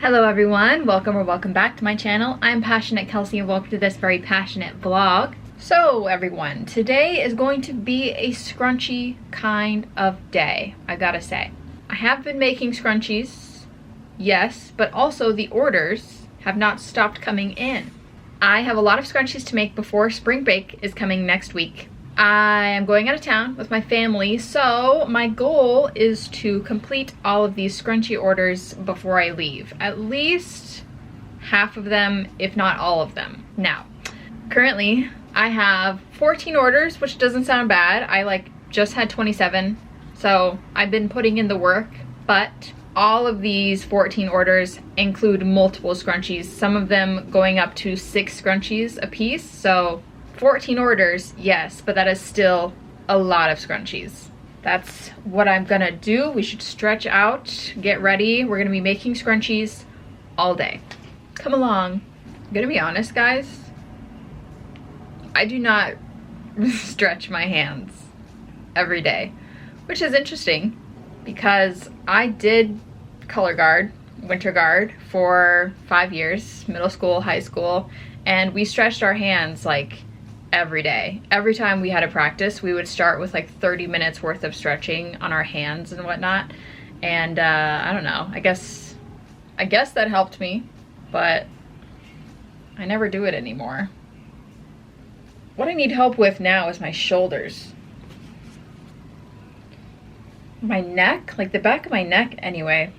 Hello everyone, welcome or welcome back to my channel. I'm Passionate Kelsie and welcome to this very passionate vlog. So everyone, today is going to be a scrunchy kind of day, I gotta say. I have been making scrunchies, yes, but also the orders have not stopped coming in. I have a lot of scrunchies to make before spring break is coming next week. I am going out of town with my family, so my goal is to complete all of these scrunchie orders before I leave. At least half of them, if not all of them. Now, currently I have 14 orders, which doesn't sound bad. I just had 27, so I've been putting in the work, but all of these 14 orders include multiple scrunchies, some of them going up to 6 scrunchies a piece, so 14 orders, yes, but that is still a lot of scrunchies. That's what I'm gonna do. We should stretch out, get ready. We're gonna be making scrunchies all day. Come along. I'm gonna be honest, guys. I do not stretch my hands every day, which is interesting because I did color guard, winter guard for 5 years, middle school, high school, and we stretched our hands like every day. Every time we had a practice, we would start with like 30 minutes worth of stretching on our hands and whatnot. And I don't know, I guess that helped me, but I never do it anymore. What I need help with now is my shoulders. My neck, like the back of my neck anyway.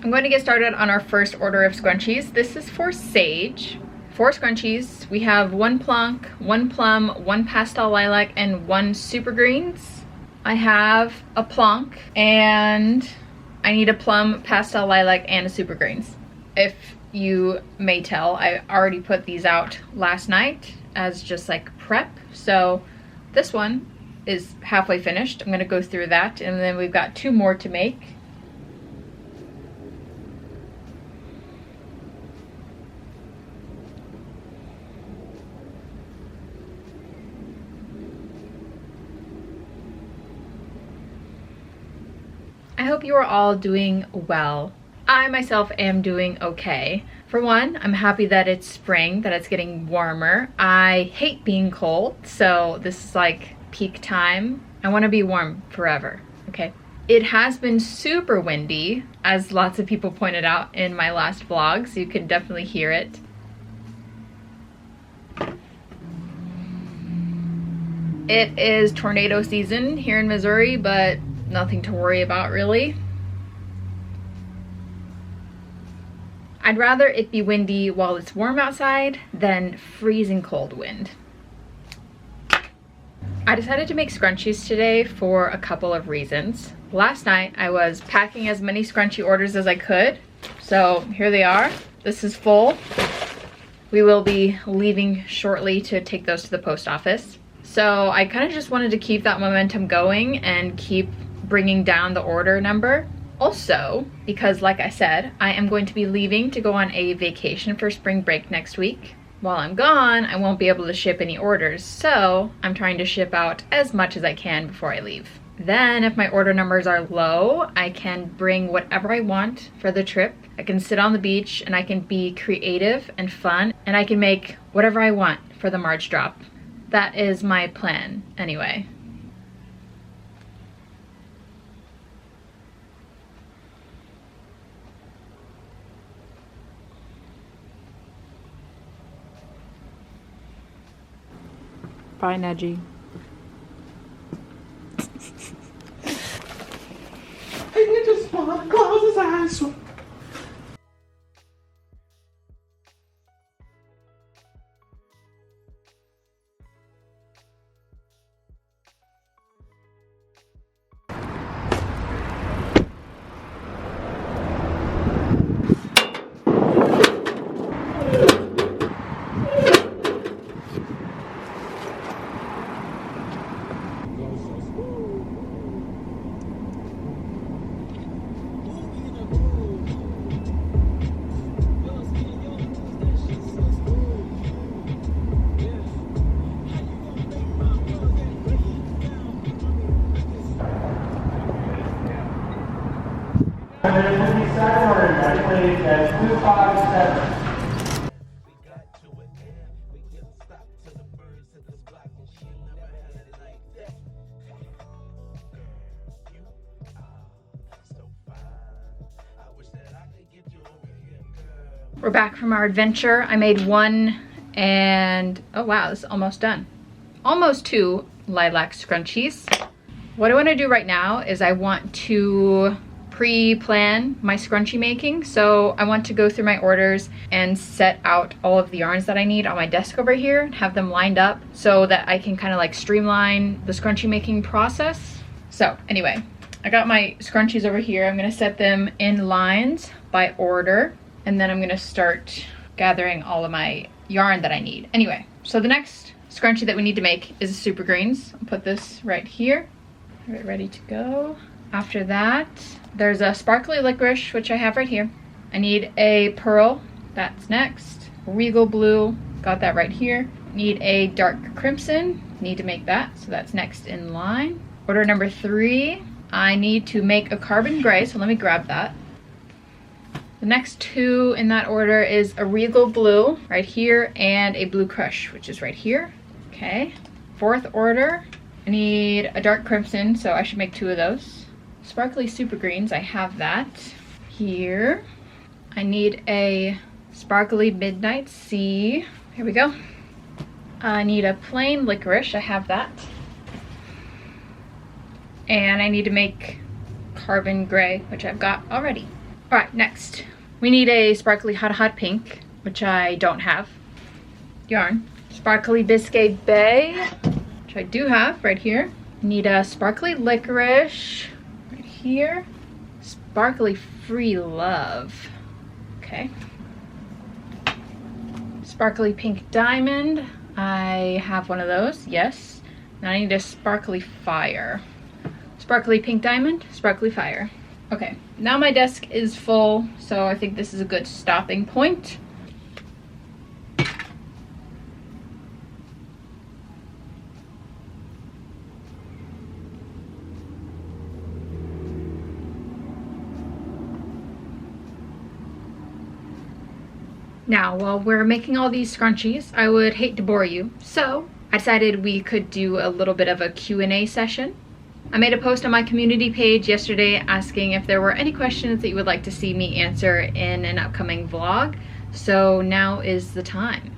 I'm going to get started on our first order of scrunchies. This is for Sage. 4 scrunchies. We have 1 plonk, 1 plum, 1 pastel lilac, and 1 super greens. I have a plonk and I need a plum, pastel lilac, and a super greens. If you may tell, I already put these out last night as just like prep. So this one is halfway finished. I'm gonna go through that, and then we've got 2 more to make. I hope you are all doing well. I myself am doing okay. For one, I'm happy that it's spring, that it's getting warmer. I hate being cold, so this is like peak time. I want to be warm forever, okay? It has been super windy, as lots of people pointed out in my last vlog, so you can definitely hear it. It is tornado season here in Missouri, but nothing to worry about really. I'd rather it be windy while it's warm outside than freezing cold wind. I decided to make scrunchies today for a couple of reasons. Last night I was packing as many scrunchie orders as I could, so here they are. This is full. We will be leaving shortly to take those to the post office. So I kind of just wanted to keep that momentum going and keep bringing down the order number. Also, because like I said, I am going to be leaving to go on a vacation for spring break next week. While I'm gone, I won't be able to ship any orders, so I'm trying to ship out as much as I can before I leave. Then if my order numbers are low, I can bring whatever I want for the trip. I can sit on the beach and I can be creative and fun, and I can make whatever I want for the March drop. That is my plan anyway. Bye, Nedgy. He just wanna close his eyes. We're back from our adventure. I made one and oh wow, this is almost done. Almost 2 lilac scrunchies. What I want to do right now is I want to pre-plan my scrunchie making. So I want to go through my orders and set out all of the yarns that I need on my desk over here and have them lined up so that I can kind of like streamline the scrunchie making process. So anyway, I got my scrunchies over here. I'm going to set them in lines by order, and then I'm going to start gathering all of my yarn that I need. Anyway, so the next scrunchie that we need to make is a super greens. I'll put this right here. All right, ready to go. After that, there's a sparkly licorice, which I have right here. I need a pearl, that's next. Regal blue, got that right here. Need a dark crimson, need to make that, so that's next in line. Order number 3, I need to make a carbon gray, so let me grab that. The next 2 in that order is a regal blue right here and a blue crush, which is right here. Okay. 4th order, I need a dark crimson, so I should make 2 of those. Sparkly super greens, I have that here. I need a sparkly midnight sea. Here we go. I need a plain licorice, I have that. And I need to make carbon gray, which I've got already. All right, next. We need a sparkly hot pink, which I don't have. Yarn. Sparkly Biscay Bay, which I do have right here. Need a sparkly licorice right here. Sparkly Free Love. Okay. Sparkly Pink Diamond. I have one of those, yes. Now I need a Sparkly Fire. Sparkly Pink Diamond, Sparkly Fire. Okay, now my desk is full, so I think this is a good stopping point. Now, while we're making all these scrunchies, I would hate to bore you, so I decided we could do a little bit of a Q&A session. I made a post on my community page yesterday asking if there were any questions that you would like to see me answer in an upcoming vlog, so now is the time.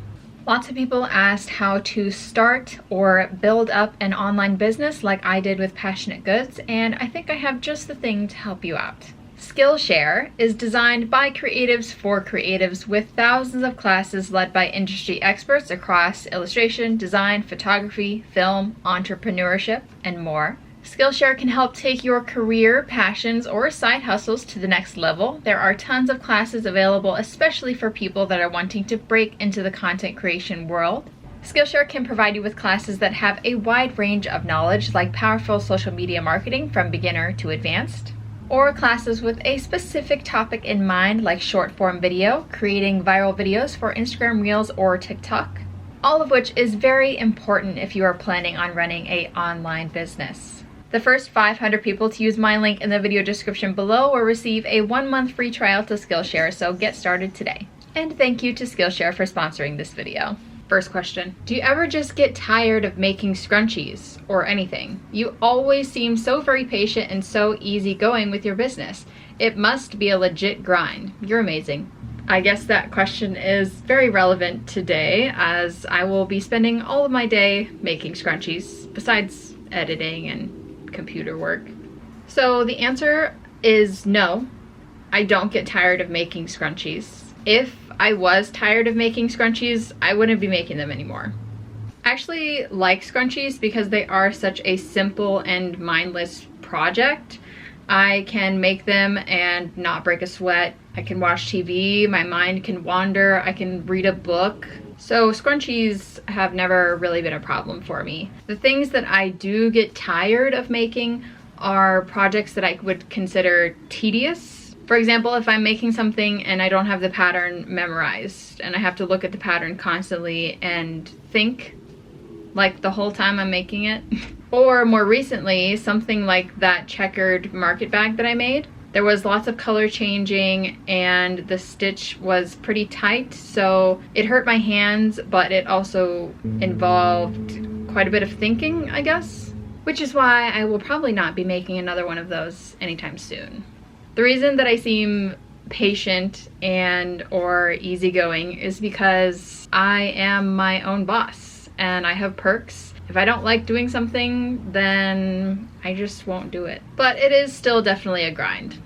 Lots of people asked how to start or build up an online business like I did with Passionate Goods, and I think I have just the thing to help you out. Skillshare is designed by creatives for creatives with thousands of classes led by industry experts across illustration, design, photography, film, entrepreneurship, and more. Skillshare can help take your career, passions, or side hustles to the next level. There are tons of classes available, especially for people that are wanting to break into the content creation world. Skillshare can provide you with classes that have a wide range of knowledge, like powerful social media marketing from beginner to advanced, or classes with a specific topic in mind, like short form video, creating viral videos for Instagram Reels or TikTok, all of which is very important if you are planning on running an online business. The first 500 people to use my link in the video description below will receive a 1-month free trial to Skillshare, so get started today. And thank you to Skillshare for sponsoring this video. First question, do you ever just get tired of making scrunchies or anything? You always seem so very patient and so easygoing with your business. It must be a legit grind. You're amazing. I guess that question is very relevant today, as I will be spending all of my day making scrunchies, besides editing and computer work. So the answer is no, I don't get tired of making scrunchies. If I was tired of making scrunchies, I wouldn't be making them anymore. I actually like scrunchies because they are such a simple and mindless project. I can make them and not break a sweat. I can watch TV, my mind can wander, I can read a book. So scrunchies have never really been a problem for me. The things that I do get tired of making are projects that I would consider tedious. For example, if I'm making something and I don't have the pattern memorized and I have to look at the pattern constantly and think like the whole time I'm making it. Or more recently, something like that checkered market bag that I made. There was lots of color changing and the stitch was pretty tight, so it hurt my hands, but it also involved quite a bit of thinking, I guess, which is why I will probably not be making another one of those anytime soon. The reason that I seem patient and or easygoing is because I am my own boss and I have perks. If I don't like doing something, then I just won't do it. But it is still definitely a grind.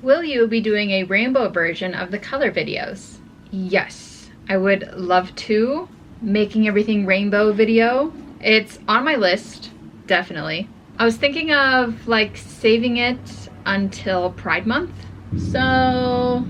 Will you be doing a rainbow version of the color videos? Yes, I would love to. Making everything rainbow video. It's on my list, definitely. I was thinking of like saving it until Pride Month. So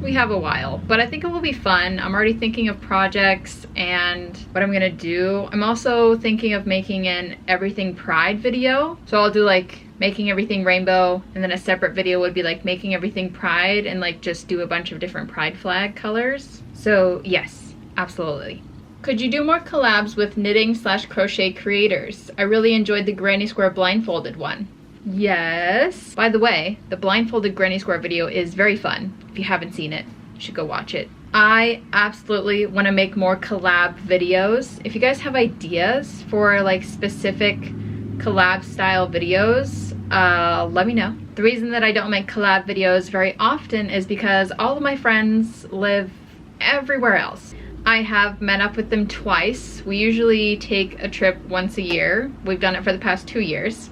we have a while, but I think it will be fun. I'm already thinking of projects and what I'm gonna do. I'm also thinking of making an everything Pride video. So I'll do like making everything rainbow, and then a separate video would be like making everything Pride and like just do a bunch of different Pride flag colors. So yes, absolutely. Could you do more collabs with knitting/crochet creators? I really enjoyed the Granny Square blindfolded one. Yes. By the way, the blindfolded Granny Square video is very fun. If you haven't seen it, you should go watch it. I absolutely want to make more collab videos. If you guys have ideas for like specific collab style videos, let me know. The reason that I don't make collab videos very often is because all of my friends live everywhere else. I have met up with them twice. We usually take a trip once a year. We've done it for the past 2 years.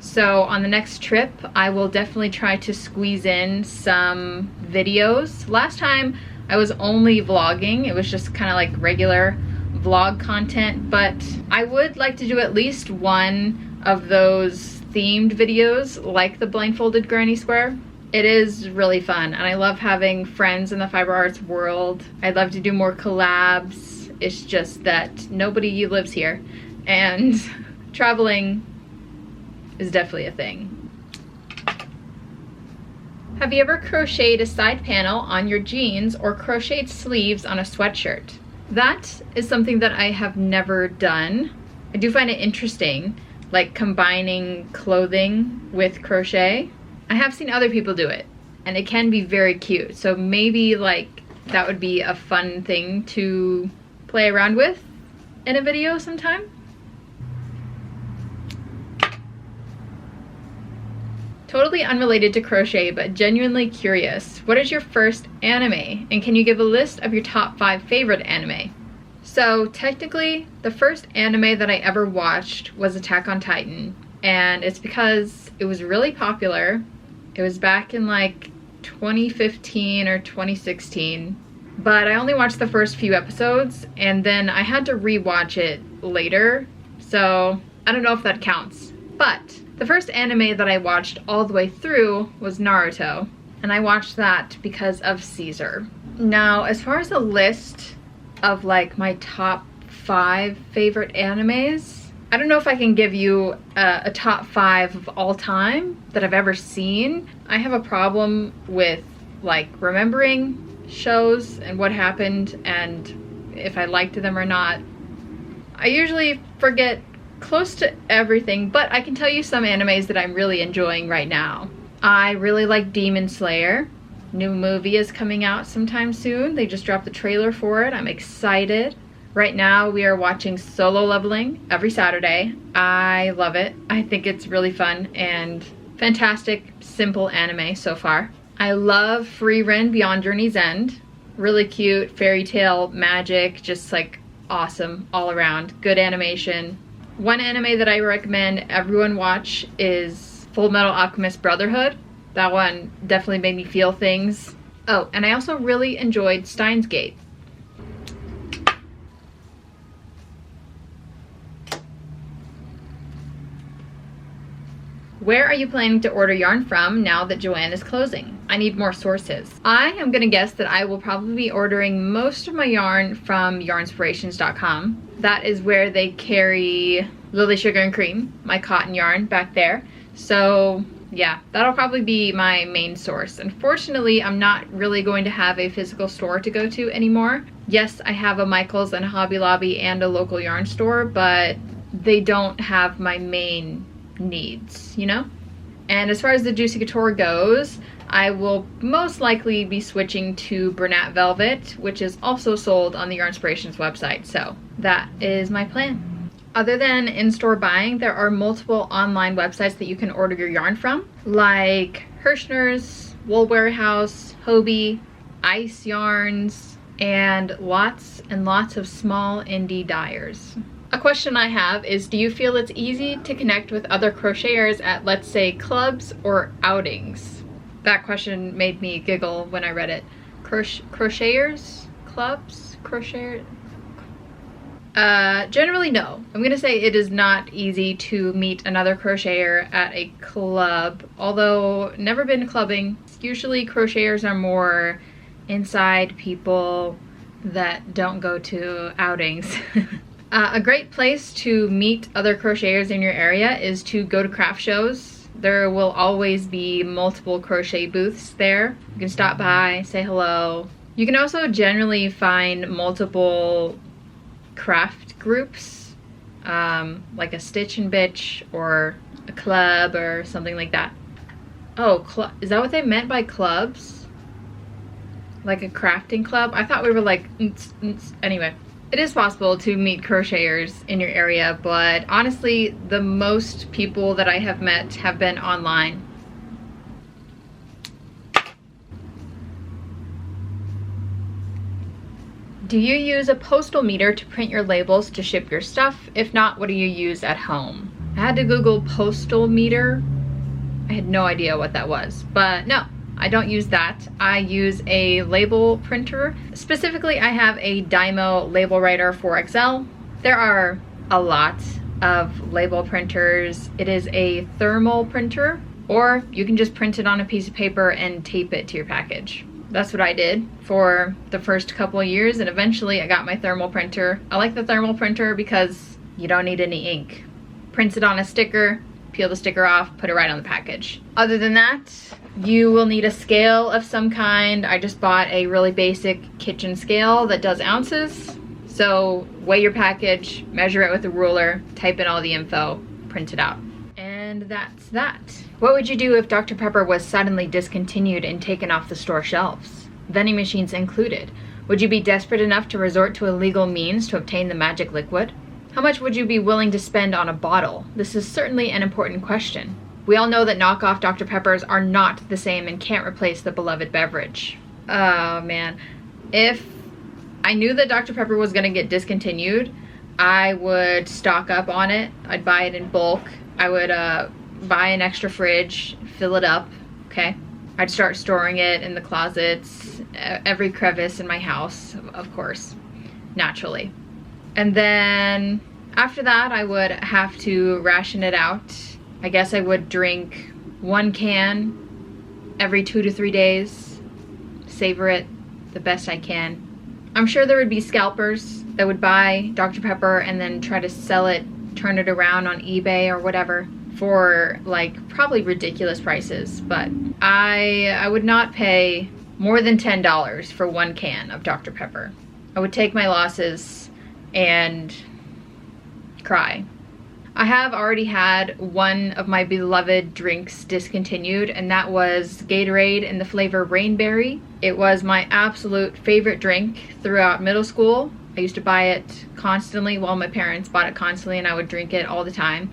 So on the next trip, I will definitely try to squeeze in some videos. Last time I was only vlogging. It was just kind of like regular vlog content, but I would like to do at least one of those themed videos like the blindfolded Granny Square. It is really fun and I love having friends in the fiber arts world. I'd love to do more collabs. It's just that nobody lives here and traveling is definitely a thing. Have you ever crocheted a side panel on your jeans or crocheted sleeves on a sweatshirt? That is something that I have never done. I do find it interesting, like combining clothing with crochet. I have seen other people do it and it can be very cute. So maybe like that would be a fun thing to play around with in a video sometime. Totally unrelated to crochet, but genuinely curious. What is your first anime? And can you give a list of your top 5 favorite anime? So technically, the first anime that I ever watched was Attack on Titan. And it's because it was really popular. It was back in like 2015 or 2016. But I only watched the first few episodes and then I had to rewatch it later. So I don't know if that counts. But the first anime that I watched all the way through was Naruto, and I watched that because of Caesar. Now, as far as a list of like my top 5 favorite animes, I don't know if I can give you a top 5 of all time that I've ever seen. I have a problem with like remembering shows and what happened and if I liked them or not. I usually forget close to everything, but I can tell you some animes that I'm really enjoying right now. I really like Demon Slayer. New movie is coming out sometime soon. They just dropped the trailer for it. I'm excited. Right now we are watching Solo Leveling every Saturday. I love it. I think it's really fun and fantastic, simple anime so far. I love Free Ren Beyond Journey's End. Really cute, fairy tale, magic, just like awesome all around. Good animation. One anime that I recommend everyone watch is Full Metal Alchemist Brotherhood. That one definitely made me feel things. Oh, and I also really enjoyed Steins Gate. Where are you planning to order yarn from now that Joann is closing? I need more sources. I am gonna guess that I will probably be ordering most of my yarn from yarnspirations.com. That is where they carry Lily Sugar and Cream, my cotton yarn back there. So yeah, that'll probably be my main source. Unfortunately, I'm not really going to have a physical store to go to anymore. Yes, I have a Michael's and a Hobby Lobby and a local yarn store, but they don't have my main needs, you know? And as far as the Juicy Couture goes, I will most likely be switching to Burnout Velvet, which is also sold on the Yarnspirations website. So that is my plan. Other than in-store buying, there are multiple online websites that you can order your yarn from, like Hirschner's, Wool Warehouse, Hobie, Ice Yarns, and lots of small indie dyers. A question I have is, do you feel it's easy to connect with other crocheters at, let's say, clubs or outings? That question made me giggle when I read it. Crocheters? Clubs? Crocheters? Generally no. I'm gonna say it is not easy to meet another crocheter at a club, although never been clubbing. Usually crocheters are more inside people that don't go to outings. A great place to meet other crocheters in your area is to go to craft shows. There will always be multiple crochet booths there. You can stop by, say hello. You can also generally find multiple craft groups, like a Stitch and Bitch or a club or something like that. Oh, is that what they meant by clubs? Like a crafting club? I thought we were like, anyway. It is possible to meet crocheters in your area, but honestly, the most people that I have met have been online. Do you use a postal meter to print your labels to ship your stuff? If not, what do you use at home? I had to Google postal meter. I had no idea what that was, but no. I don't use that. I use a label printer. Specifically, I have a Dymo label writer 4XL. There are a lot of label printers. It is a thermal printer, or you can just print it on a piece of paper and tape it to your package. That's what I did for the first couple of years, and eventually I got my thermal printer. I like the thermal printer because you don't need any ink. Prints it on a sticker, peel the sticker off, put it right on the package. Other than that, you will need a scale of some kind. I just bought a really basic kitchen scale that does ounces. So weigh your package, measure it with a ruler, type in all the info, print it out. And that's that. What would you do if Dr. Pepper was suddenly discontinued and taken off the store shelves? Vending machines included. Would you be desperate enough to resort to illegal means to obtain the magic liquid? How much would you be willing to spend on a bottle? This is certainly an important question. We all know that knockoff Dr. Peppers are not the same and can't replace the beloved beverage. Oh man. If I knew that Dr. Pepper was gonna get discontinued, I would stock up on it. I'd buy it in bulk. I would buy an extra fridge, fill it up, okay? I'd start storing it in the closets, every crevice in my house, of course, naturally. And then after that, I would have to ration it out. I guess I would drink 1 can every 2 to 3 days, savor it the best I can. I'm sure there would be scalpers that would buy Dr. Pepper and then try to sell it, turn it around on eBay or whatever for like probably ridiculous prices, but I would not pay more than $10 for 1 can of Dr. Pepper. I would take my losses and cry. I have already had one of my beloved drinks discontinued, and that was Gatorade in the flavor Rainberry. It was my absolute favorite drink throughout middle school. I used to buy it constantly. Well, my parents bought it constantly and I would drink it all the time.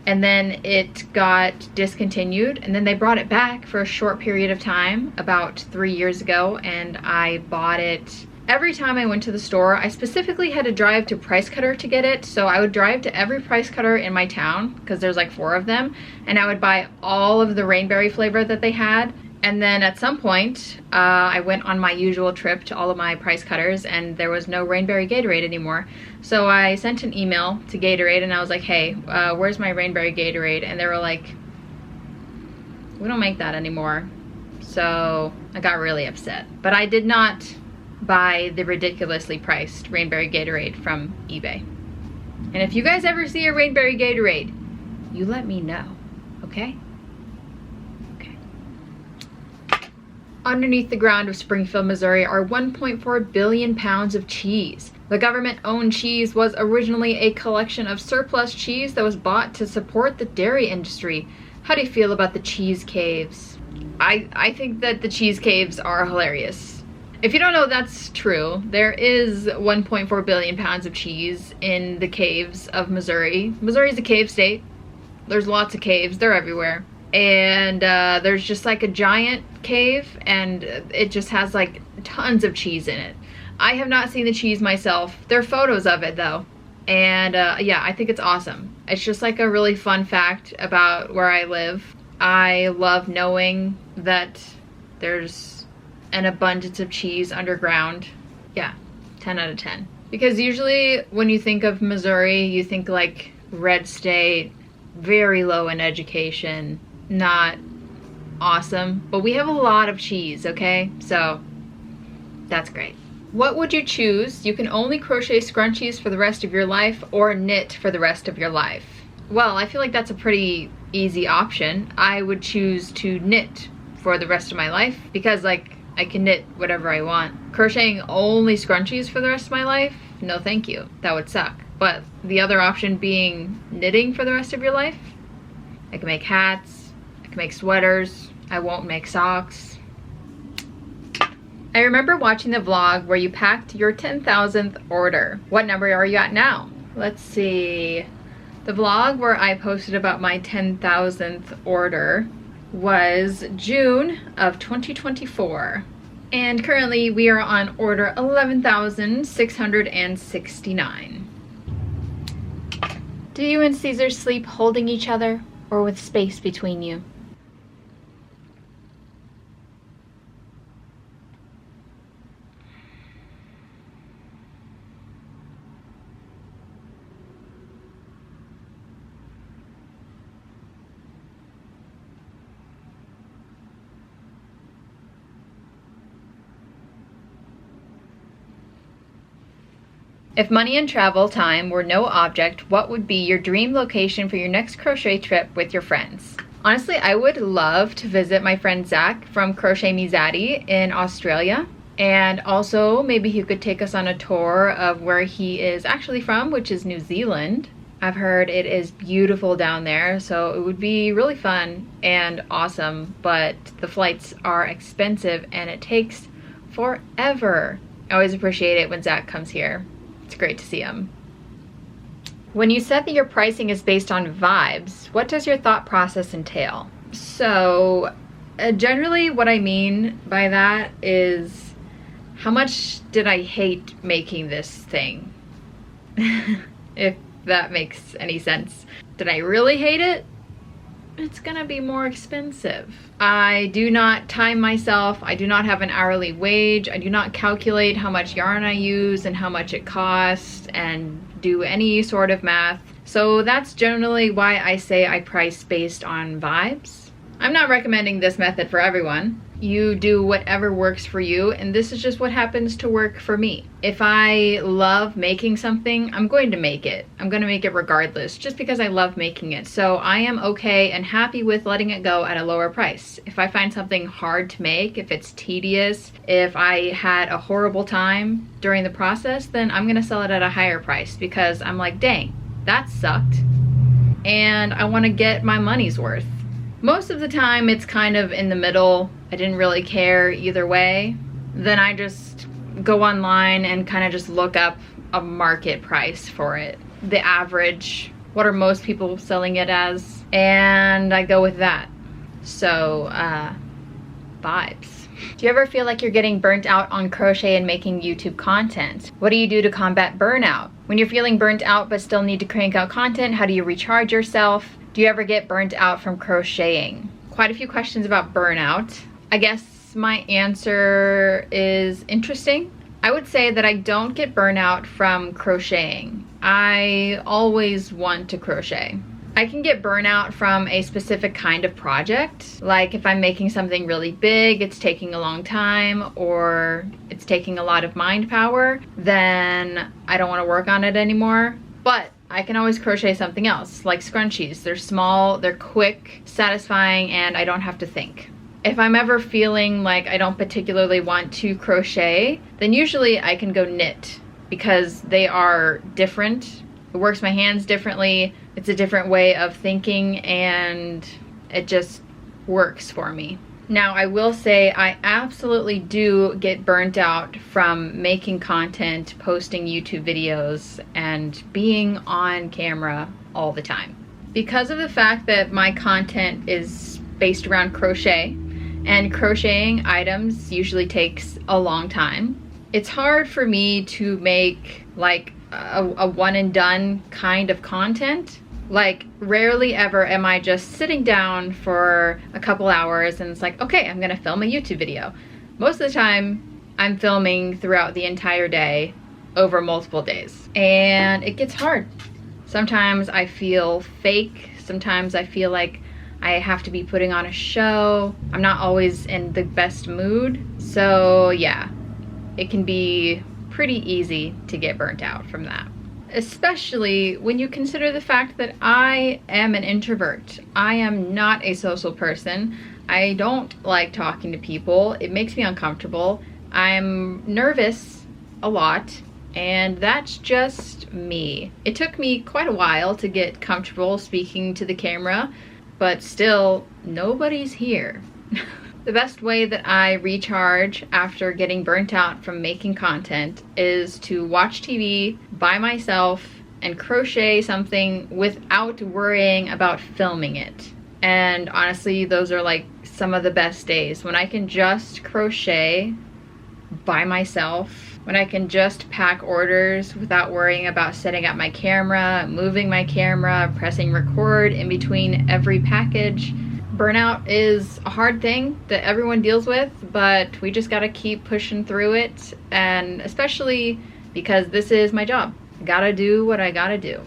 And then it got discontinued, and then they brought it back for a short period of time about 3 years ago, and I bought it. Every time I went to the store, I specifically had to drive to Price Cutter to get it. So I would drive to every Price Cutter in my town, because there's like 4 of them, and I would buy all of the Rainberry flavor that they had. And then at some point, I went on my usual trip to all of my Price Cutters, and there was no Rainberry Gatorade anymore. So I sent an email to Gatorade and I was like, hey, where's my Rainberry Gatorade? And they were like, we don't make that anymore. So I got really upset. But I did not buy the ridiculously priced Rainberry Gatorade from eBay. And if you guys ever see a Rainberry Gatorade, you let me know, okay? Underneath the ground of Springfield, Missouri are 1.4 billion pounds of cheese. The government-owned cheese was originally a collection of surplus cheese that was bought to support the dairy industry. How do you feel about the cheese caves? I think that the cheese caves are hilarious. If you don't know, that's true. There is 1.4 billion pounds of cheese in the caves of Missouri. Missouri's a cave state. There's lots of caves. They're everywhere. And there's just like a giant cave, and it just has like tons of cheese in it. I have not seen the cheese myself. There are photos of it though. And yeah, I think it's awesome. It's just like a really fun fact about where I live. I love knowing that there's an abundance of cheese underground. Yeah, 10 out of 10. Because usually when you think of Missouri, you think like red state, very low in education, not awesome. But we have a lot of cheese, okay? So that's great. What would you choose? You can only crochet scrunchies for the rest of your life or knit for the rest of your life. Well, I feel like that's a pretty easy option. I would choose to knit for the rest of my life because like I can knit whatever I want. Crocheting only scrunchies for the rest of my life? No thank you. That would suck. But the other option being knitting for the rest of your life? I can make hats, I can make sweaters, I won't make socks. I remember watching the vlog where you packed your 10,000th order. What number are you at now? Let's see. The vlog where I posted about my 10,000th order was June of 2024. And currently we are on order 11,669. Do you and Caesar sleep holding each other or with space between you? If money and travel time were no object, what would be your dream location for your next crochet trip with your friends? Honestly, I would love to visit my friend Zach from Crochet Me Zaddy in Australia. And also maybe he could take us on a tour of where he is actually from, which is New Zealand. I've heard it is beautiful down there, so it would be really fun and awesome, but the flights are expensive and it takes forever. I always appreciate it when Zach comes here. It's great to see him. When you said that your pricing is based on vibes, what does your thought process entail? So generally what I mean by that is how much did I hate making this thing? If that makes any sense. Did I really hate it? It's gonna be more expensive. I do not time myself. I do not have an hourly wage. I do not calculate how much yarn I use and how much it costs and do any sort of math. So that's generally why I say I price based on vibes. I'm not recommending this method for everyone. You do whatever works for you, and this is just what happens to work for me. If I love making something, I'm going to make it. I'm going to make it regardless, just because I love making it. So I am okay and happy with letting it go at a lower price. If I find something hard to make, if it's tedious, if I had a horrible time during the process, then I'm going to sell it at a higher price because I'm like, dang, that sucked. And I want to get my money's worth. Most of the time it's kind of in the middle. I didn't really care either way. Then I just go online and kind of just look up a market price for it. The average, what are most people selling it as? And I go with that. So, vibes. Do you ever feel like you're getting burnt out on crochet and making YouTube content? What do you do to combat burnout? When you're feeling burnt out but still need to crank out content, how do you recharge yourself? Do you ever get burnt out from crocheting? Quite a few questions about burnout. I guess my answer is interesting. I would say that I don't get burnout from crocheting. I always want to crochet. I can get burnout from a specific kind of project. Like if I'm making something really big, it's taking a long time, or it's taking a lot of mind power, then I don't want to work on it anymore. But I can always crochet something else, like scrunchies. They're small, they're quick, satisfying, and I don't have to think. If I'm ever feeling like I don't particularly want to crochet, then usually I can go knit because they are different. It works my hands differently. It's a different way of thinking and it just works for me. Now, I will say I absolutely do get burnt out from making content, posting YouTube videos, and being on camera all the time. Because of the fact that my content is based around crochet, and crocheting items usually takes a long time, it's hard for me to make like a one and done kind of content. Like, rarely ever am I just sitting down for a couple hours and it's like, okay, I'm gonna film a YouTube video. Most of the time, I'm filming throughout the entire day over multiple days. And it gets hard. Sometimes I feel fake. Sometimes I feel like I have to be putting on a show. I'm not always in the best mood. So yeah, it can be pretty easy to get burnt out from that. Especially when you consider the fact that I am an introvert. I am not a social person. I don't like talking to people. It makes me uncomfortable. I'm nervous a lot, and that's just me. It took me quite a while to get comfortable speaking to the camera, but still, nobody's here. The best way that I recharge after getting burnt out from making content is to watch TV by myself and crochet something without worrying about filming it. And honestly, those are like some of the best days when I can just crochet by myself, when I can just pack orders without worrying about setting up my camera, moving my camera, pressing record in between every package. Burnout is a hard thing that everyone deals with, but we just gotta keep pushing through it, and especially because this is my job. I gotta do what I gotta do.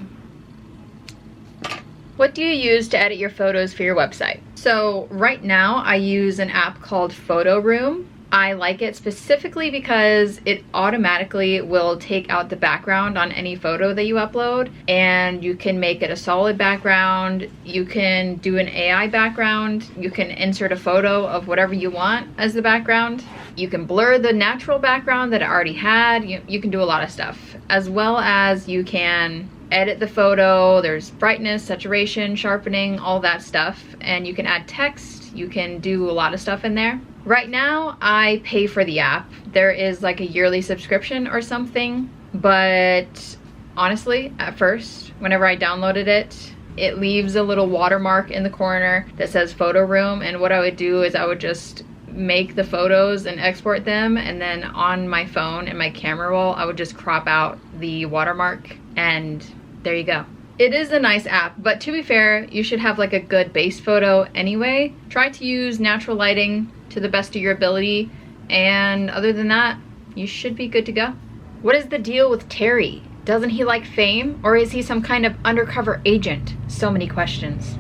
What do you use to edit your photos for your website? So right now I use an app called Photo Room. I like it specifically because it automatically will take out the background on any photo that you upload, and you can make it a solid background. You can do an AI background. You can insert a photo of whatever you want as the background. You can blur the natural background that it already had. You can do a lot of stuff, as well as you can edit the photo. There's brightness, saturation, sharpening, all that stuff, and you can add text. You can do a lot of stuff in there. Right now, I pay for the app. There is like a yearly subscription or something, but honestly, at first, whenever I downloaded it, it leaves a little watermark in the corner that says Photo Room, and what I would do is I would just make the photos and export them, and then on my phone and my camera roll, I would just crop out the watermark, and there you go. It is a nice app, but to be fair, you should have like a good base photo anyway. Try to use natural lighting to the best of your ability, and other than that, you should be good to go. What is the deal with Terry? Doesn't he like fame, or is he some kind of undercover agent? So many questions.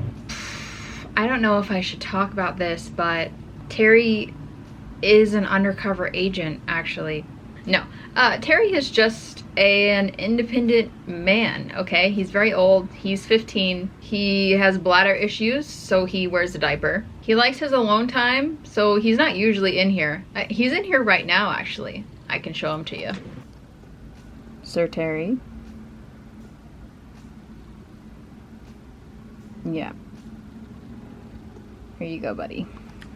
I don't know if I should talk about this, but Terry is an undercover agent, actually. No, Terry is just an independent man, okay? He's very old. He's 15. He has bladder issues, so he wears a diaper. He likes his alone time, so he's not usually in here. He's in here right now, actually. I can show him to you. Sir Terry. Yeah. Here you go, buddy.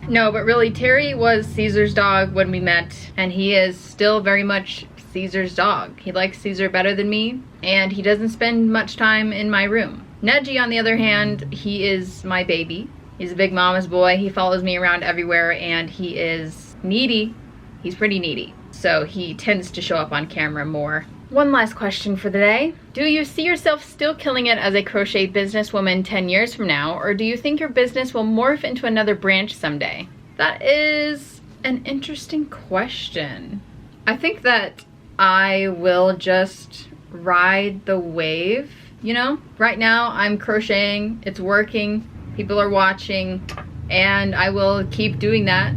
No, but really, Terry was Caesar's dog when we met, and he is still very much Caesar's dog. He likes Caesar better than me, and he doesn't spend much time in my room. Neji, on the other hand, he is my baby. He's a big mama's boy. He follows me around everywhere, and he is needy. He's pretty needy, so he tends to show up on camera more. One last question for the day. Do you see yourself still killing it as a crochet businesswoman 10 years from now, or do you think your business will morph into another branch someday? That is an interesting question. I think that I will just ride the wave, you know? Right now I'm crocheting, it's working, people are watching, and I will keep doing that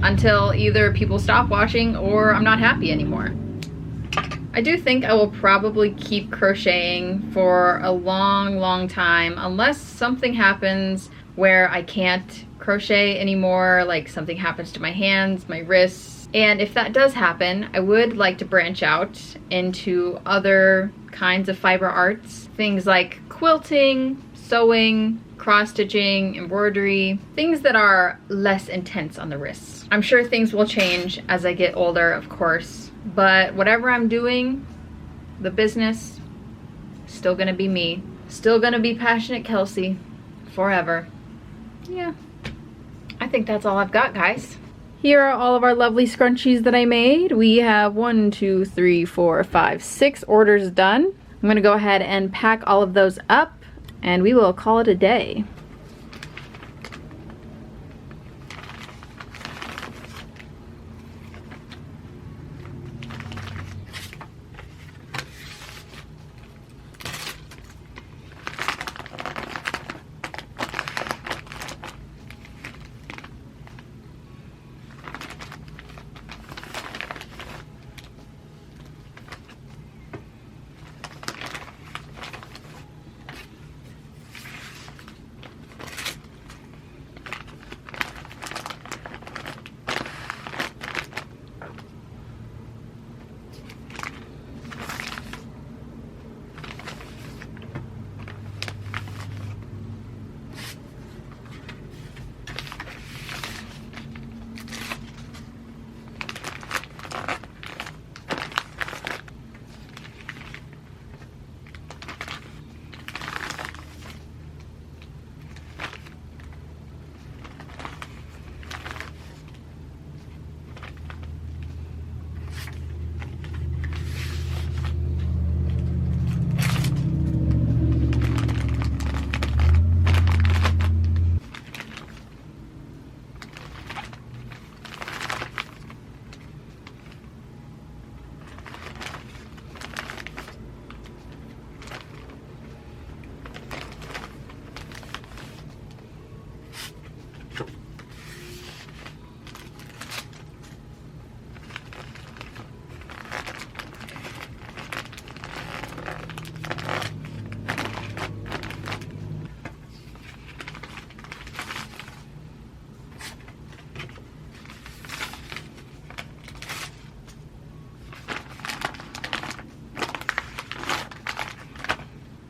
until either people stop watching or I'm not happy anymore. I do think I will probably keep crocheting for a long, long time unless something happens where I can't crochet anymore, like something happens to my hands, my wrists. And if that does happen, I would like to branch out into other kinds of fiber arts. Things like quilting, sewing, cross-stitching, embroidery, things that are less intense on the wrists. I'm sure things will change as I get older, of course, but whatever I'm doing, the business, still gonna be me. Still gonna be Passioknit Kelsie forever. Yeah, I think that's all I've got, guys. Here are all of our lovely scrunchies that I made. We have 1, 2, 3, 4, 5, 6 orders done. I'm gonna go ahead and pack all of those up and we will call it a day.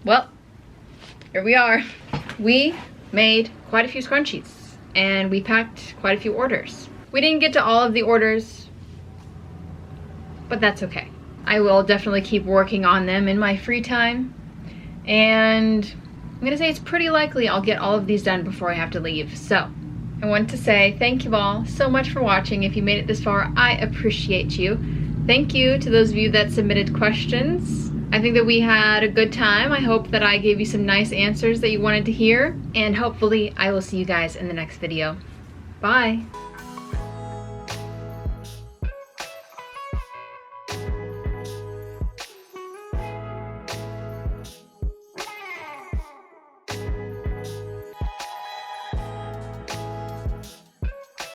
Well, here we are. We made quite a few scrunchies and we packed quite a few orders. We didn't get to all of the orders, but that's okay. I will definitely keep working on them in my free time. And I'm gonna say it's pretty likely I'll get all of these done before I have to leave. So I want to say thank you all so much for watching. If you made it this far, I appreciate you. Thank you to those of you that submitted questions. I think that we had a good time. I hope that I gave you some nice answers that you wanted to hear. And hopefully I will see you guys in the next video. Bye.